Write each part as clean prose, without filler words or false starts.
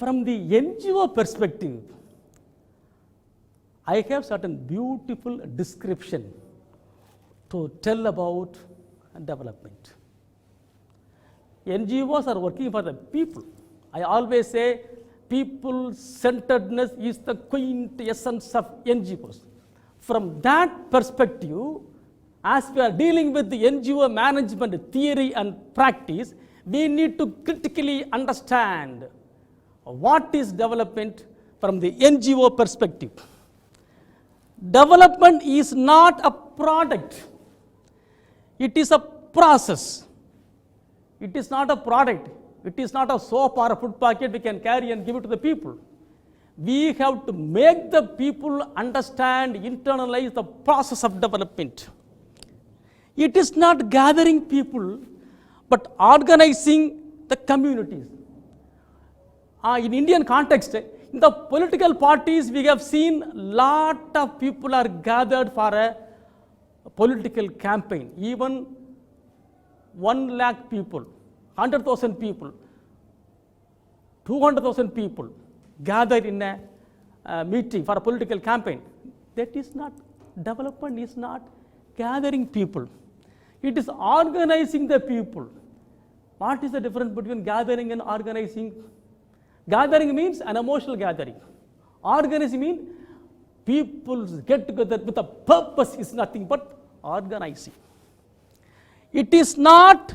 From the NGO perspective, I have certain beautiful description to tell about development. NGOs are working for the people. I always say people-centeredness is the quintessence of NGOs. From that perspective, as we are dealing with the NGO management theory and practice, we need to critically understand what is development from the NGO perspective. Development is not a product. It is a process. It is not a product. It is not a soap or a food packet we can carry and give it to the people. We have to make the people understand, internalize the process of development. It is not gathering people, but organizing the communities. In Indian context, in the political parties, we have seen lot of people are gathered for a political campaign. Even 1 lakh people, 100,000 people, 200,000 people gathered in a meeting for a political campaign. That is not, development is not gathering people. It is organizing the people. What is the difference between gathering and organizing? Gathering means an emotional gathering. Organizing means people get together with a purpose, is nothing but organizing. It is not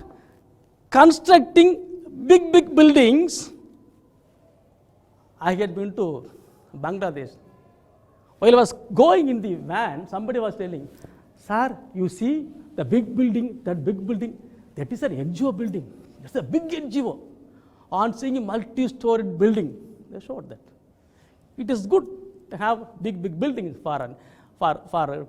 constructing big buildings. I had been to Bangladesh. While I was going in the van, somebody was telling, sir, you see the big building, that is an NGO building. That's a big NGO. On seeing a multi-storied building, they showed that. It is good to have big buildings for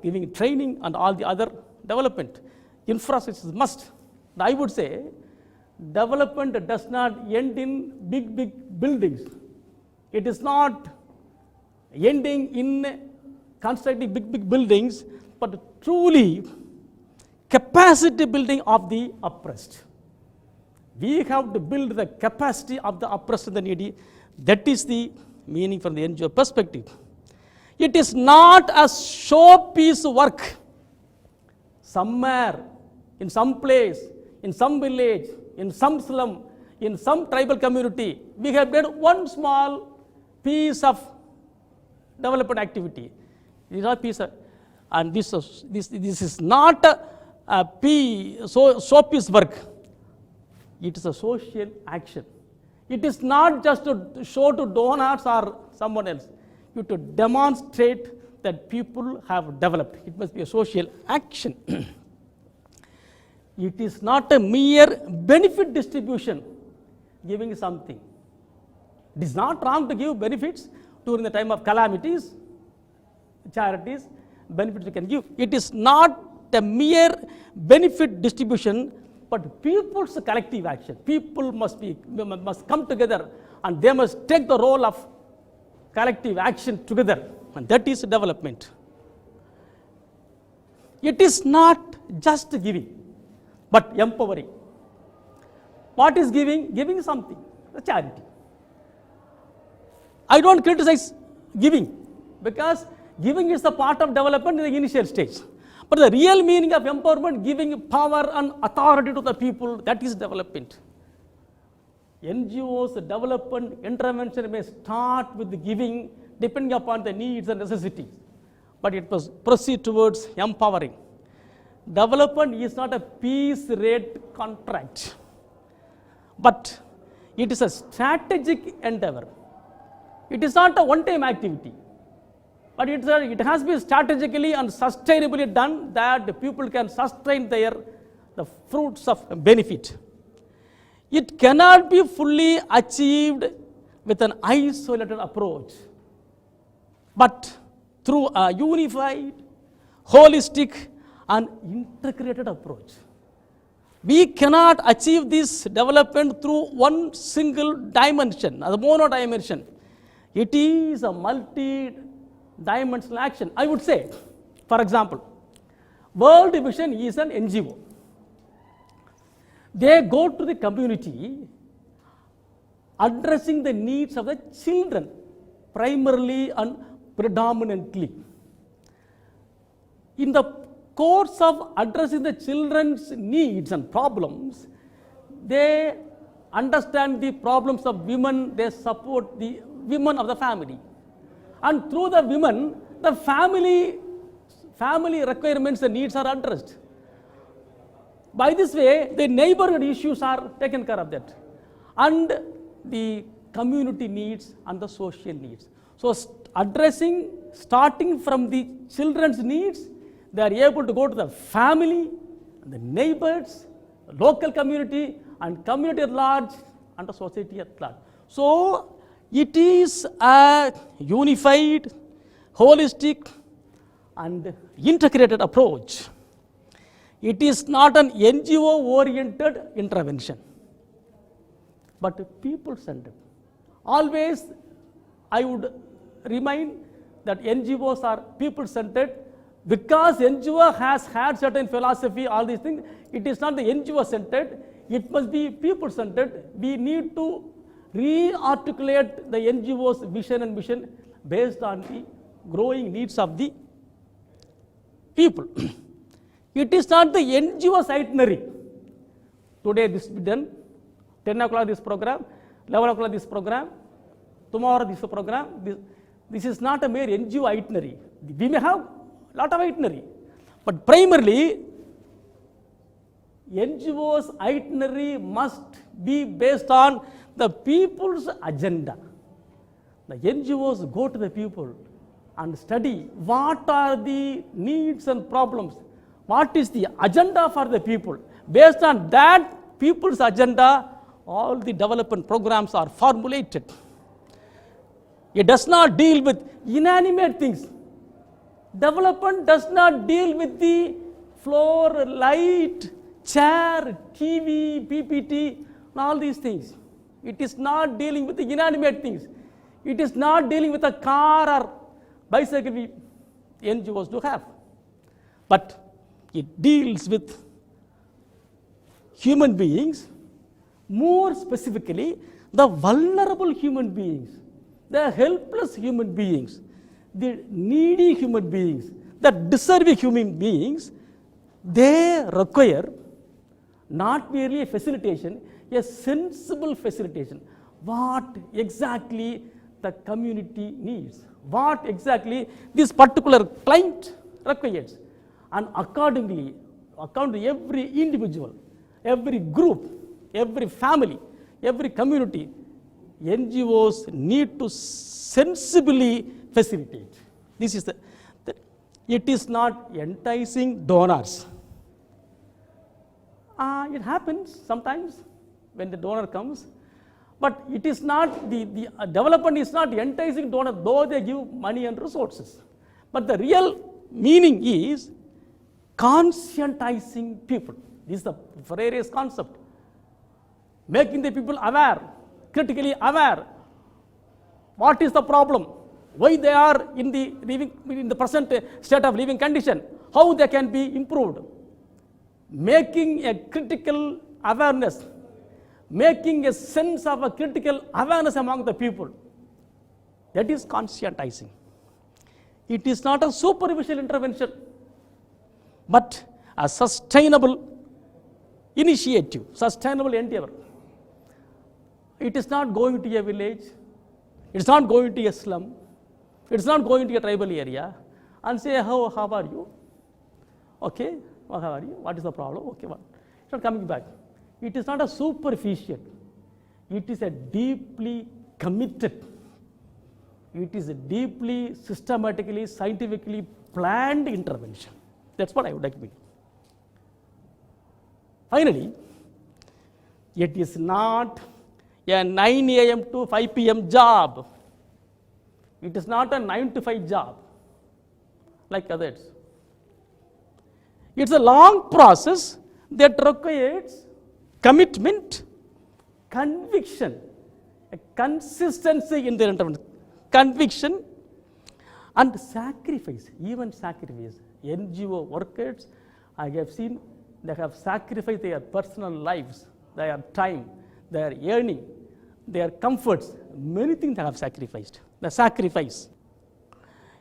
giving training and all the other development. Infrastructure is must. I would say development does not end in big buildings. It is not ending in constructing big buildings, but truly capacity building of the oppressed. We have to build the capacity of the oppressed and the needy. That is the meaning from the NGO perspective. It is not a showpiece work. Somewhere, in some place, in some village, in some slum, in some tribal community, we have made one small piece of development activity. This is not piece of, and this is not a showpiece work. It is a social action. It is not just to show to donors or someone else. You to demonstrate that people have developed. It must be a social action. It is not a mere benefit distribution, giving something. It is not wrong to give benefits during the time of calamities, charities, benefits we can give. It is not a mere benefit distribution, but people's collective action. People must come together and they must take the role of collective action together, and that is development. It is not just giving, but empowering. What is giving? Giving something, a charity. I don't criticize giving, because giving is a part of development in the initial stage. But the real meaning of empowerment, giving power and authority to the people, that is development. NGOs development intervention may start with giving depending upon the needs and necessities, but it must proceed towards empowering. Development is not a piece rate contract, but it is a strategic endeavor. It is not a one-time activity, but it has been strategically and sustainably done that the people can sustain the fruits of benefit. It cannot be fully achieved with an isolated approach, but through a unified, holistic, and integrated approach. We cannot achieve this development through one single dimension, the mono dimension. It is a multi-dimensional action. I would say, for example, World Vision is an NGO. They go to the community addressing the needs of the children, primarily and predominantly. In the course of addressing the children's needs and problems, they understand the problems of women, they support the women of the family. And through the women, the family requirements and needs are addressed. By this way, the neighborhood issues are taken care of that. And the community needs and the social needs. So addressing, starting from the children's needs, they are able to go to the family, the neighbors, the local community, and community at large, and the society at large. So it is a unified, holistic, and integrated approach. It is not an NGO-oriented intervention, but people-centered. Always, I would remind that NGOs are people-centered because NGO has had certain philosophy, all these things. It is not the NGO-centered. It must be people-centered. We need to re-articulate the NGO's vision and mission based on the growing needs of the people. It is not the NGO's itinerary. Today this will be done, 10 o'clock this program, 11 o'clock this program, tomorrow this program. This is not a mere NGO itinerary. We may have a lot of itinerary, but primarily NGO's itinerary must be based on the people's agenda. The NGOs go to the people and study what are the needs and problems, what is the agenda for the people. Based on that people's agenda, all the development programs are formulated. It does not deal with inanimate things. Development does not deal with the floor, light, chair, TV, PPT, and all these things. It is not dealing with the inanimate things. It is not dealing with a car or bicycle we NGOs do have. But it deals with human beings, more specifically the vulnerable human beings, the helpless human beings, the needy human beings, the deserving human beings. They require not merely a facilitation, a sensible facilitation. What exactly the community needs, what exactly this particular client requires. And accordingly, according to every individual, every group, every family, every community, NGOs need to sensibly facilitate. This is it is not enticing donors. It happens sometimes when the donor comes, but it is not, the development is not enticing donor, though they give money and resources. But the real meaning is conscientizing people. This is the Freire's concept. Making the people aware, critically aware. What is the problem? Why they are in the present state of living condition? How they can be improved? Making a critical awareness, making a sense of a critical awareness among the people. That is conscientizing. It is not a superficial intervention, but a sustainable initiative, sustainable endeavor. It is not going to a village, it is not going to a slum, it is not going to a tribal area and say, how are you? Okay, how are you? What is the problem? Okay, what? It's not coming back. It is not a superficial, it is a deeply committed, it is a deeply systematically, scientifically planned intervention. That's what I would like to be. Finally, it is not a 9 a.m. to 5 p.m. job. It is not a 9 to 5 job like others. It's a long process that requires commitment, conviction, a consistency in their intervention, conviction and sacrifice, even sacrifice. NGO workers, I have seen, they have sacrificed their personal lives, their time, their earning, their comforts, many things they have sacrificed. The sacrifice.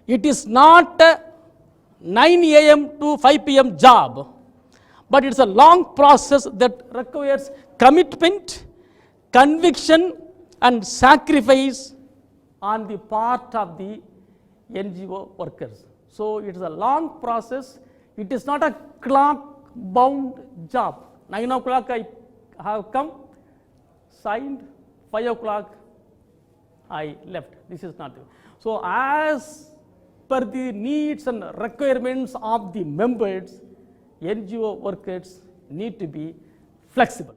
It is not a 9 a.m. to 5 p.m. job, but it's a long process that requires commitment, conviction, and sacrifice on the part of the NGO workers. So it is a long process. It is not a clock-bound job. 9 o'clock I have come, signed, 5 o'clock I left. This is not. So as per the needs and requirements of the members, NGO workers need to be flexible.